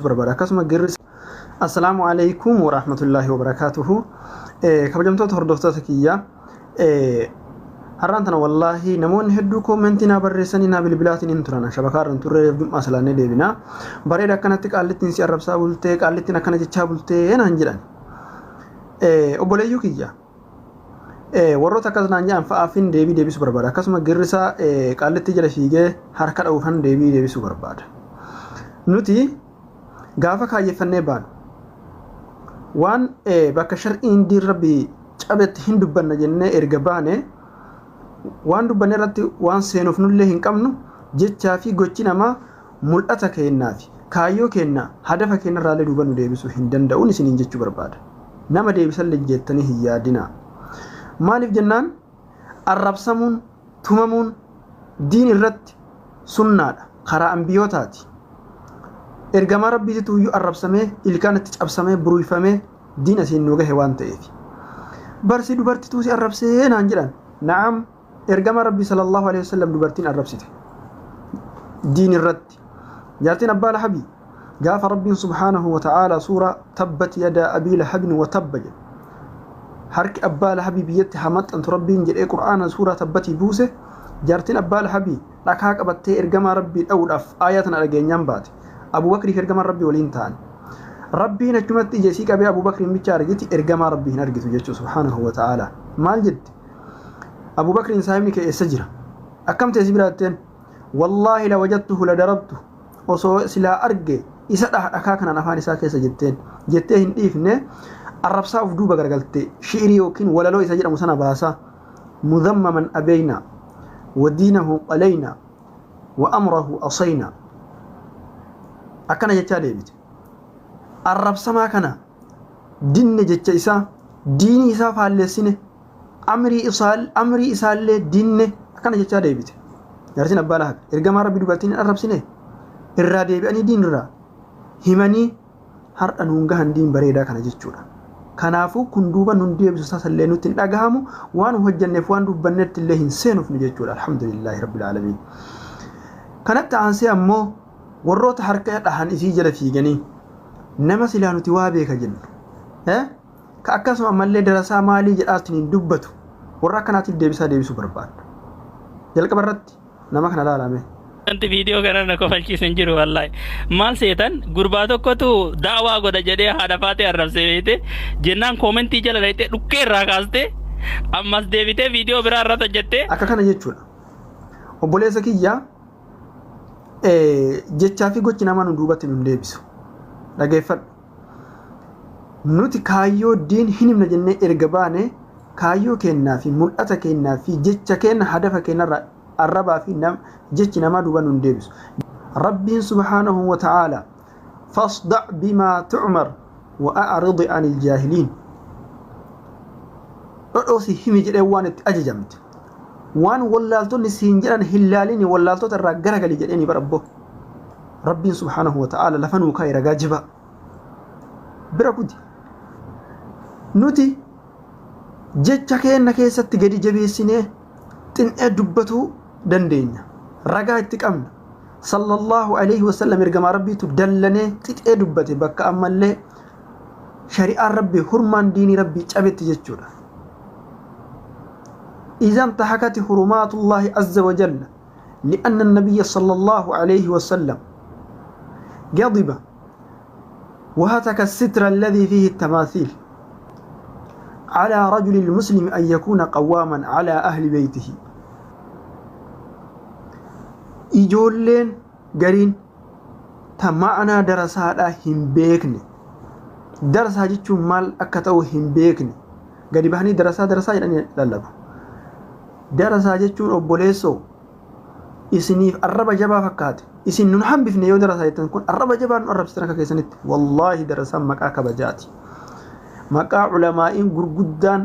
بربركة مجرس. السلام عليكم ورحمة الله وبركاته. كبجمتو تهردوفتك إياه. هرانتنا والله نمون هدو كومنتنا برسننا بالبلاد انترنا شبكار انتر مثلا نديبنا بريدا كانت قالت نسي عرب سابلتي قالت نكنه جابلتي هنجران oboleeyyuukiyya warroota akkas naan jedhan fa'aafin deebii deebisuu barbaada akkasuma girrisaa qaallitti jala fiigee harka dha'uufan deebii deebisuu barbaada nuti gaafa kaayyeffannee baanu waan bakka shar'iin diin rabbii cabetti hin dubbanna jennee erga baane waan dubbanne irratti waan seenuuf nullee hin qabnu jechaa fi gochi namaa mul'ata kennaafi kaayyoo kenna hadafa kenna irraalee duuba nu deebisuu hin danda'uun isiniin jechuu barbaada nama deebisan jettanii hin yaadina maaliif jennaan arrabsamuun tumamuun diin irratti sunnaadha karaa ambiyootaati ergamaa rabbiitu iyyuu arrabsamee ilkaanatti cabsamee buruufamee diin asiin nu gahe waan ta'eef barsi dubartituu si arrabsee naan jedhan na'am ergamaa rabbii sallallahu alaihi wasallam dubartiin arrabsite diin irratti jaartiin abbaa lahabii قاف ربي سبحانه وتعالى سورة تبت يدا أبي لهب وتب حرك أبا لهب بيت حمد أنت ربي نجر قرآن سورة تبت بوسه جارتين أبا لهب لكاك أبتي إرجما ربي أول آياتنا لجينيان بعد أبو بكر إرجما ربي ولينتان ربي نجمت جسيك أبي أبو بكر ميتشار جتي إرجما ربي نرجت جتو سبحانه وتعالى مال جد أبو بكر إنساني كيسجر أكم تزبراتين والله لو وجدته لضربته وصو سلا أرجع isa dhakaa kana afaan isaa keessa jettee hin dhiifne arrabsaa uf duuba gargalte shi'rii yookiin walaloo isa jedhamu sana baasa mudhammaman abayna wa diinahu qalayna wa amrahu asayna akkana jechaa deebite arrabsamaa kana dinne jecha isaa diinii isaa faalleessine amrii isaallee dinne akkana jechaa deebite jaartiin abbaa lahab ergamaa rabbi dubartiin arrabsine irraa deebi'anii diin irraa himanii har'a nuun gahan diin bareedaa kana jechuudha kanaafuu kun duuba nun deebisu saasallee nutti hin dhagahamu waan hojjanneef waan dubbannetti illee hin seenuuf nu jechuudha alhamdulillahi rabbil alamin kanatti aansee ammoo warroota harka dhahan isii jala fiiganii nama silaa nuti waa beeka jennu ka akkasuma ammallee darasaa maalii jedhaatiin hin dubbatu warra akkanaatiif deebisuu barbaadu jalqaba irratti nama kana laalame anti video kana na kofalchiisan jiru wallahi maal seetan gurbaa tokkotu daawaa godha jedhee haadha faatee arrabsee beete jennaan koomentii jala dhaytee dhukkee irraa kaastee ammas deebitee video biraa irratti hojjettee akka kana jechuudha obboleessa kiyya jechaa fi gochi nama nu duubatti nu deebisu dhageeffadhu nuti kaayyoo diin hin himna jennee erga baane kaayyoo kennaa fi mul'ata kennaa fi jecha kenna hadafa kennarraa الربا في نم جتنا ما دوبا ندبس ربي سبحانه وتعالى فاصدع بما تعمر وأعرض عن الجاهلين أوسي هم جدوان أججمت وان ولالتو نسينجران هلالين ولالتو ترى غرغلي جدني بربو ربي سبحانه وتعالى لفنو كايرا غاجبا بركودي نوتي جتشا كينا كيست غدي جبيسينه تن ادبتو دندينا رغا اتقامنا صلى الله عليه وسلم ارغما ربي تدلنه تيت ادبتي بك امله شريعه ربي حرمان دين ربي چبت جچودا اذا انتهكت حرمات الله عز وجل لان النبي صلى الله عليه وسلم غضب وهتك الستر الذي فيه التماثيل على رجل المسلم أن يكون قواما على أهل بيته إجولين قرين تمعنا درسها هم بيكني درسها جيتشو مال أكتو هم بيكني قد بحني درسها يعني لالبو درسها جيتشو أبوليسو إسنيف الربا جبا فكات إسن ننحن بفني يو درسها يتنكون الربا جبا نقرب ستركا كيسانت والله درسها مكاكا بجاتي maqaa ulamaa'iin gurguddaan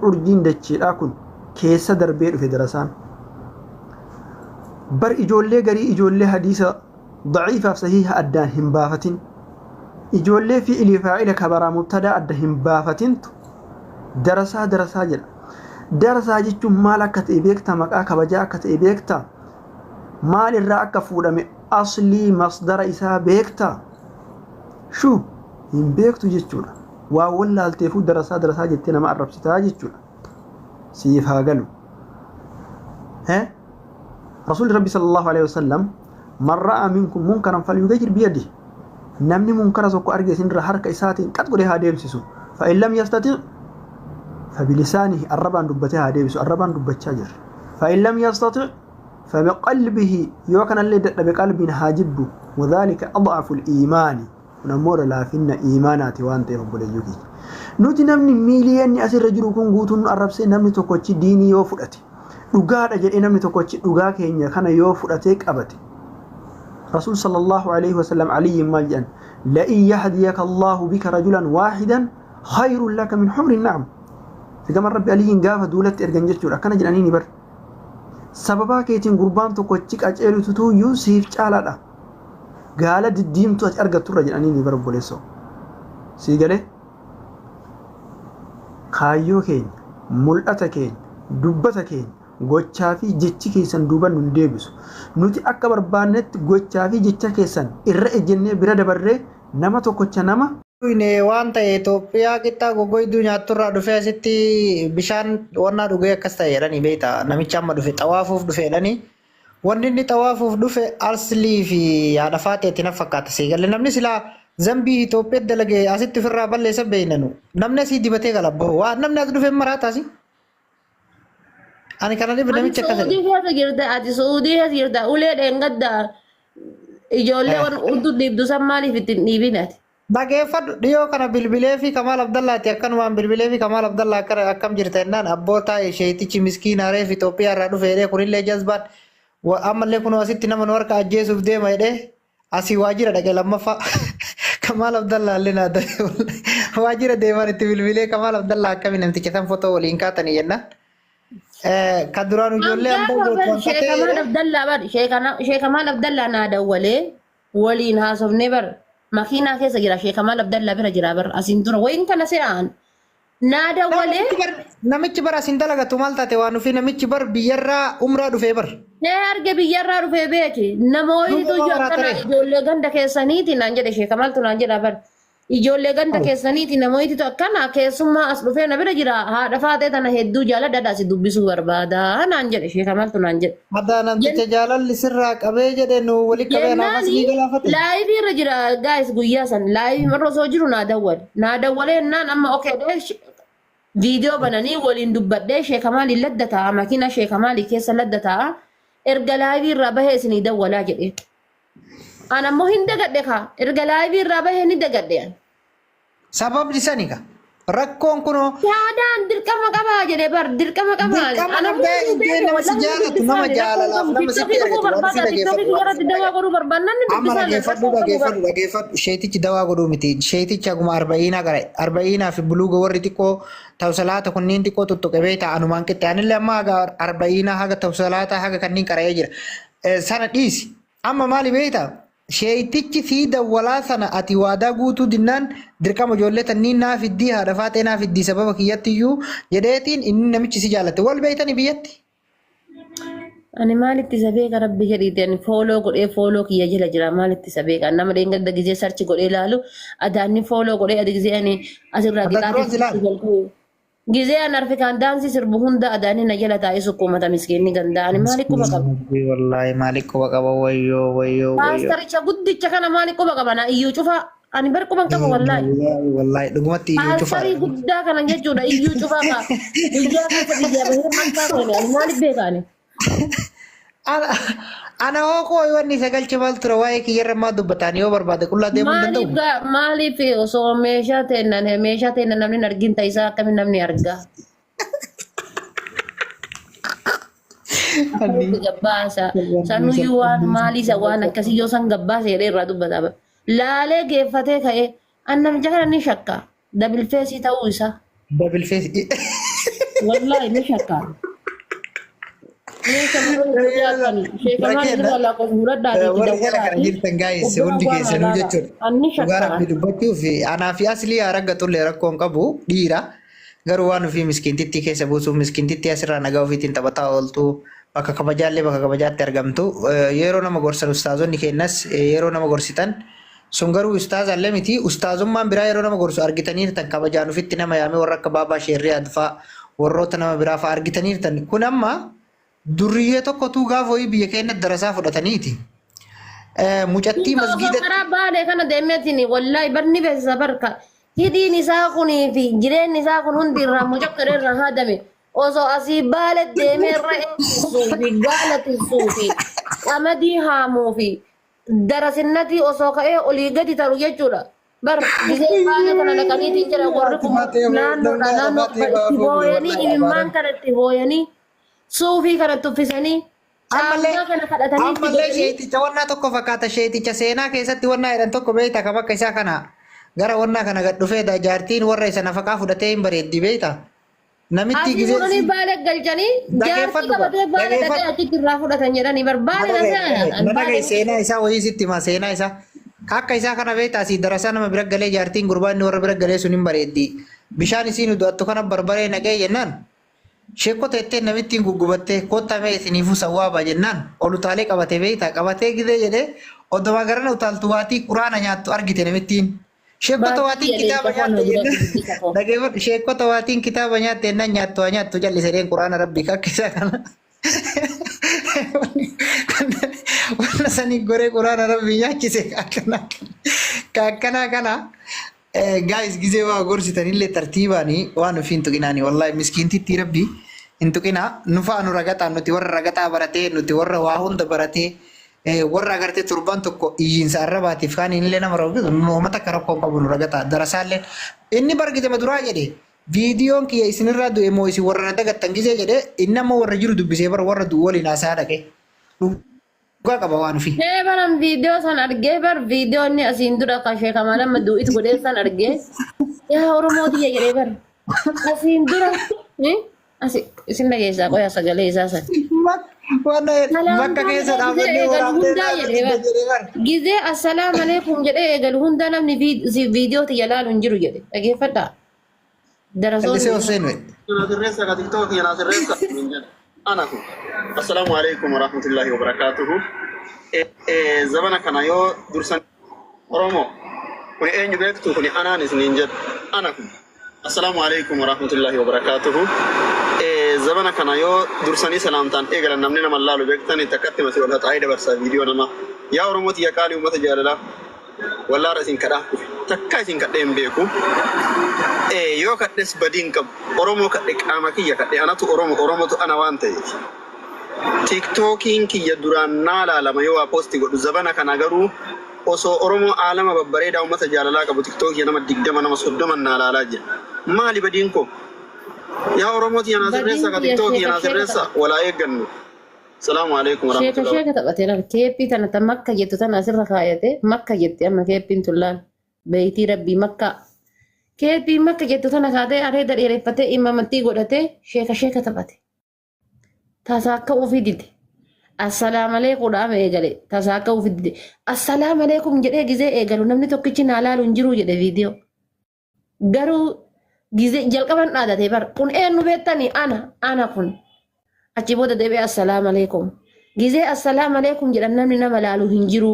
urjiin dacheedhaa kun keessa darbee dhufe darasaan bar ijoollee garii ijoollee hadiisa daciifaaf sahiha addaan hin baafatin ijoollee fi'ilii faa'ila kabaraa mubtadaa adda hin baafatintu darasaa jedha Darasaa jechuun maal akka ta'e beekta, maqaa kabajaa akka ta'e beekta, maal irraa akka fuudhame aslii masdara isaa beekta. Shuu hin beektu jechuudha. Waa wallaalteefuu darasaa jettee nama arrabsitaa jechuudha. Siif haa galu. Rasuulli Rabbi sallallahu alaihi wasallam man ra'a minkum munkaran falyughayyir biyadihi. Namni munkara tokko arge isinirra harka isaatiin qat godhee haa deemsisu. Fa in lam yastati' fa bilisaanihi, arrabaan dubbatee haa deebisu. Arrabaan dubbachaa jira. Fa in lam yastati' fa biqalbihi, yoo kanallee dadhabe qalbiin haa jibbu. Wadhalika ad'afu al-iimaani, kun ammoo laafinna iimaanaati waan ta'eef obboleeyyuu keenya. Nuti namni miiliyoonni asirra jiru kun guutuun nu arrabsee namni tokkochi diinii yoo fudhate, dhugaadha jedhee namni tokkochi dhugaa keenya kana yoo fudhatee qabate, رسول صلى الله عليه وسلم علي مالجأن لئن يهديك الله بك رجلا واحدا خير لك من حمر النعم. فكما ربي علي قاف دولة إرجان جتشور أكنا جلانيني بر سببا كيتين قربان تقوتشك أجعلو تتو يوسف جالا قال الديم تو أرجع ترى جلانيني بر بوليسو سيقاله خايو كين ملأتا كين دبتا كين gochaa fi jechi keessan duuba nun deebisu. Nuti akka barbaannetti gochaa fi jecha keessan irra ejjennee bira dabarree nama tokkocha nama waan ta'e Itoophiyaa qixxaa goggoyduu nyaatturraa dhufee asitti bishaan wannaa dhugee akkas ta'e jedhanii beektaa. Namicha amma dhufe xawaafuuf dhufe jedhanii wanni inni xawaafuuf dhufe arslii fi haadha faateetti na fakkaata seegalle. Namni silaa zambii Itoophiyaatti dalagee asitti ofirraa balleessa beeynanu namni asii dibatee galabbahu waan namni as dhufe maraataasi. Ani kana libi namicha akkasii. Suudii keessa jirta ati Suudii keessa jirta ulee dheengadda ijoollee waan hudduu dhiibdu san maaliif ittiin dhiibin ati? Dhageeffadhu dhiyoo kana bilbilee fi Kamaal Abdallaati akkanumaan bilbilee fi Kamaal Abdallaa akkam jirta jennaan abboota isheetichi miskiina reef Itoophiyaa irraa dhufe jedhee kunillee jazbaan ammallee kunoo asitti nama nu harka ajjeesuuf deema jedhee asii waajjira dhaqee lammaffaa Kamaal Abdallaa illee naa ta'e waajjira deemaan itti bilbilee Kamaal Abdallaa akkamiin namticha san fotoo waliin kaatanii jennaan. Kaduraan ijoollee Sheekh Kamaal Abdallaa naa dawwalee waliin haasofnee bar makiinaa keessa jira. Sheekh Kamaal Abdallaa bira jira bar asiin dura wayin kana se'aan naa dawwalee namichi bar asiin dalagatu maal taate waan nufi namichi bar biyyarraa umraa dhufee bar arge biyyarraa dhufee beeki namoota ijoollee ganda keessaniiti naan jedhe Sheekh Kamaaltu naan jedha bar ijoollee ganda keessaniiti namooti akkana keessummaa as dhufee na bira jira haadha faatee tana hedduu jaaladha si dubbisuu barbaada naan jedhe Sheekh Kamaaltu naan jedhe. Adda namticha jaalalli sirraa qabee jedhe nu wali qabee naaf asii galaafate. Laayivii irra jira gaayis guyyaa san laayivii marra osoo jiru naa dawwale naan amma okee viidiyoo bananii waliin dubbadhee Sheekh Kamaal ladda ta'a makiina Sheekh Kamaal keessa ladda ta'a erga laayivii irraa bahee isinii dawwalaa jedhe. Ana ammoo hin dagadhe ka erga laayivii irraa bahee ni dagadhe. Sababni sani ka rakkoon kunoo yaadaan dirqama qabaa jedhe bar dirqama qabaa. Ana nama si jaalatu nama jaalalaaf nama sitti dhageeffadhu sheetichi dawaa godhuu miti sheetichi aguma arba'inaa gara arba'inaa fi buluuga warri xiqqoo tawsalaata kunniin xiqqoo tuttuqebee ta'anumaan qixxe anillee amma haga arba'inaa haga tawsalaata haga kanniin qara'ee jira sana dhiisi amma maali beektaa sheetichi fi dawwalaa sana ati waadaa guutuu dinnaan dirqama ijoollee tanniin naaf iddii haadha faatee naaf iddii sababa kiyyatti iyyuu jedheetiin inni namichi si jaalatte wal beeytanii biyyatti. Ani maalitti isa beeka rabbi jedhiite ani fooloo godhee fooloo kiyya jala jira maalitti isa beeka nama dheengadda gizee sarchi godhee ilaalu adaanni fooloo godhee adi gizee ani asirraa qixaate gizee an arfikaan daansii sirbu hunda adaanni na jala taa'ee sukkuumata miskeenni ganda'ani maali quba qaba. Wallaahi maali quba qaba wayyoo. Paastaricha guddicha kana maali quba qaba na iyyuu cufa ani bar quban qaba wallaahi. Wallaahi dhugumatti iyyuu cufa. Paastarii guddaa kana jechuudha iyyuu cufa ka guyyaa keessa biyyaa bahee mantaa koone ani maaliif beekaani. Ana hoo wanni sagalchi maal ture waa'ee kiyyarra maa dubbataan yoo barbaade qullaa deemuu hin danda'u. Maaliif osoo meeshaa teennan namni argin ta'isaa akkamiin namni argaa. Gabbaasa sanuyyuu waan maaliisa waan akkasii yoo san gabbaasa jedhee irraa dubbataa laalee geeffatee ka'ee annamicha kana ni shakka dabilfeesii ta'uu isaa. Dabilfeesii. Wallaahi ni shakka. Hundi keessanuu jechuudha. Dhugaa rabbi dubbachuuf anaa fi aslii aragga tullee rakkoon qabu dhiira garuu waan ofii miskiintitti keessa buusuuf miskiintitti asirraa nagaa ofiitiin taphataa ooltu bakka kabajaallee bakka kabajaatti argamtu yeroo nama gorsan ustaazonni kennas yeroo nama gorsitan sun garuu ustaazallee miti ustaazummaan biraa yeroo nama gorsu argitaniirtan kabajaan ofitti nama yaamee warra akka baabaa sheerrii adfaa warroota nama biraa fa'aa argitaniirtan kun amma durriyyee tokkotu gaafa ho'i biyya keenya darasaa fudhataniiti. Mucattii masgiida. Karaa baalee kana deemeetiin wallahi barni beeksisa barka hidhiin isaa kunii fi jireenyi isaa kun hundi irraa mucaqqaree irraa haadame osoo asii baale deemee irra eegsisuu fi gaalatisuu fi qamadii haamuu fi darasinnati osoo ka'ee olii gadi taru jechuudha. Bar gisee baala kana naqaniitiin jira warri kun naannoodha naannoo itti booyanii imimmaan kana itti booyanii suufii kana tuffisanii ammallee sheeticha wannaa tokko fakkaata sheeticha seenaa keessatti wannaa jedhan tokko beekta ka bakka isaa kana gara wannaa kana gad dhufee jaartiin warra isa nafaqaa fudhatee hin bareeddi beekta. Namitti gisee asii baala galchanii jaartii qabatee baala dhaqee achitti irraa fudhatan jedhanii barbaade nanaga seenaa isaa wayii sitti hima seenaa isaa akka isaa kana beekta asii darasaa nama bira galee jaartiin gurbaan warra bira galee sun hin bareeddi bishaan isiin du'attu kana barbaree naqee jennaan sheekko teettee namittiin guggubattee kottaa mee isiniifuu sawwaaba jennaan olutaalee qabatee beekta qabatee gisee jedhee oddoma garana utaaltu waatii quraana nyaattu argite namittiin. Sheekota waatiin kitaaba nyaatte jennaan dhageeffadhu sheekota waatiin kitaaba nyaatte jennaan nyaattu jallisedheen quraana rabbii kakkisaa kana wanna sanii goree quraana rabbii nyaachise kaakkanaa kana gaayis gisee waa gorsitanillee tartiibaanii waan ofiin tuqinaanii wallahi miskiintitti rabbii hin tuqinaa nu fa'a nu ragataa nuti warra ragataa baratee nuti warra waa hunda baratee warra agartee turban tokko iyyiinsa arrabaatiif kaan illee nama raawwatu uummata akka rakkoo qabu nu ragataa darasaallee inni bargite maduraa jedhe viidiyoon kiyya isinirraa du'e moo isin warra dagattan gisee jedhe inni amma warra jiru dubbisee bara warra du'u waliin haasaa dhaqe dhugaa qaba waan ofii. Baran viidiyoo san argee bar viidiyoo inni asiin dura kashee kamaan amma du'itu godhee san argee yaa Oromooti jedhee bar asiin dura isin dhageessaa qoyaa sagalee isaa san. Bakka keessa dhaabannee waraabnee gisee assalaamu alaikum jedhee eegalu hunda namni viidiyoo tiyya laalu hin jiru jedhe dhageeffadhaa. Assalamu alaikum warahmatullahi wabarakatuh. Zabana kana yoo dursan Oromo kun eenyu beektu kun anaanis niin jedhu ana kun. Assalamu alaikum warahmatullahi wabarakatuh. Zabana kana yoo dursanii salaamtaan eegalan namni nama laalu beektanii takkatti masi wal haxaa'ee dabarsaa viidiyoo nama yaa Oromooti yaa qaalii uummata jaalalaa wallaara isin kadhaa takka isin kadhee hin beeku. Yoo kadhes badiin qabu Oromoo kadhe qaama kiyya kadhe anatu Oromotu ana waan ta'eef. TikTokiin kiyya duraan naa laalama yoo waa poosti godhu zabana kana garuu osoo Oromoo aalama babbareedaa uummata jaalalaa qabu TikTokii nama 20 nama 30 naa laalaa jira. Maali badiin koo? Yaa Oromooti yana sirreessa ka TikTokii yana sirreessa walaa eeggannu. Assalamu alaikum warahmatullahi. Sheeka taphatee lafa keeppii tana ta makka jettu tana asirra kaayate makka jetti amma keeppiin tullaan beeytii rabbii makka. Keeppii makka jettu tana kaatee areeda dheereffatee imamattii godhatee sheeka taphate. Tasaa akka ofii dide. Assalaamu alaikum dhaame eegale. Tasaa akka ofii dide. Assalaamu alaikum jedhee gisee eegalu namni tokkichi naa laalu hin jiru jedhe viidiyoo. Garuu gisee jalqaban dhaadate bar kun eenyu beektanii ana kun. Achi booda deebi'ee assalaamu alaikum. Gisee assalaamu alaikum jedhan namni nama laalu hin jiru.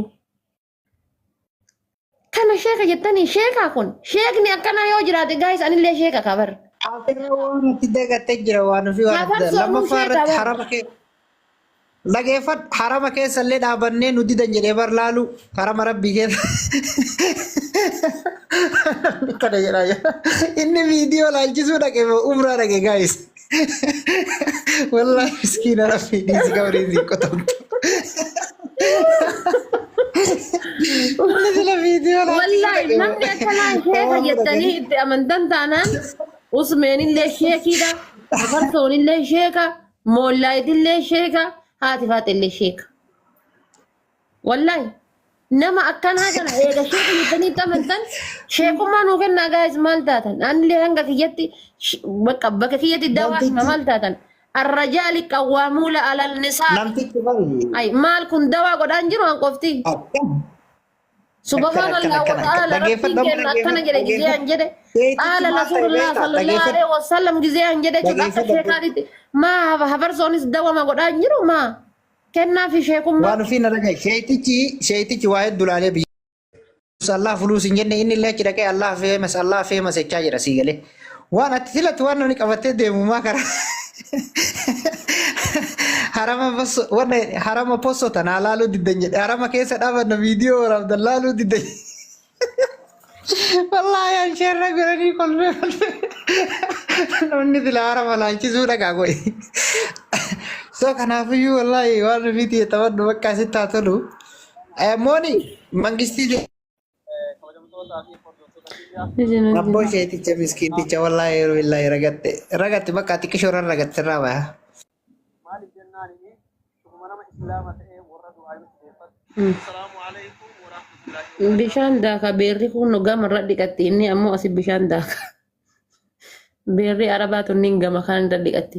Kana sheeka jettanii sheekaa kun sheekni akkana yoo jiraate gaayis anillee sheeka kabar. waan itti dagattee jira waan ofii waan adda lammaffaa irratti harama keessa illee dhaabannee nu didan jedhee bar laalu harama rabbii keessa. Kana jedhaa inni viidiyoo laalchisuu dhaqe umraa dhaqe gaayis. Wallahi miskiina rabbii dhiisi gabrii siin qotamtu. Wallahi namni akkanaa sheeka jettanii itti amantan taanaan usmeenillee sheekidha, afarsoonillee sheeka, moollaayitillee sheeka, haati faaxillee sheeka. Wallahi nama akkanaa kana eega sheeka jettanii itti amantan sheekummaa nuu kennaa gaayis maal taatan anillee hanga kiyyatti bakka kiyyatti dawaa maal taatan. الرجال قوامون على النساء. أي مال كن دوا قدان جرو أن قفتي. سبحان الله وتعالى ربي كنا كنا جد جزيان جد قال رسول الله صلى الله عليه وسلم جزيان جد ما هبرسونيس دوا ما قد أنجرو ما كنا في شيكم ما وانو فينا رجع شيتي واحد دولار بي الله فلوس إنجن إن الله كده كي الله فيمس الله فيمس إتشاج رسيجله وانا تثلت وانا نكفتة ديمو ما كره حرام بس وانا حرام بوسو تنالالو ديدنج حرام كيس دابا فيديو عبد الله لو ديدنج والله يا شر غرني كل لو ندي الحرام لا انشزودا كاغوي سو كان فيو والله وانا فيديو تود وكاسي تاتلو موني منغستي Abbo sheeticha miskiiticha wallahi billahi ragatte bakka ati kishoran ragatte rawa bishaan daaka beerri kun gama irra dhiqatti inni ammoo asi bishaan daaka beerri arabaa tunniin gama kan irra dhiqatti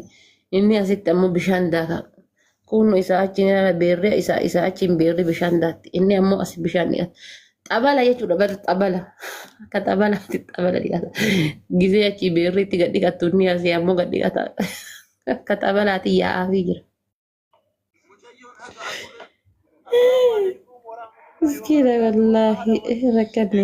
inni asitti ammoo bishaan daaka kun isaa achi beerri isaa achiin beerri bishaan daatti inni ammoo asi bishaan dhiqatti xabala jechuudha bar xabala akka xabalaatti xabala dhiqata gizee achi beerri itti gad dhiqattu inni asii ammoo gad dhiqata akka xabalaatti yaa'aafii jira. Miskiina wallaahi rakkadne.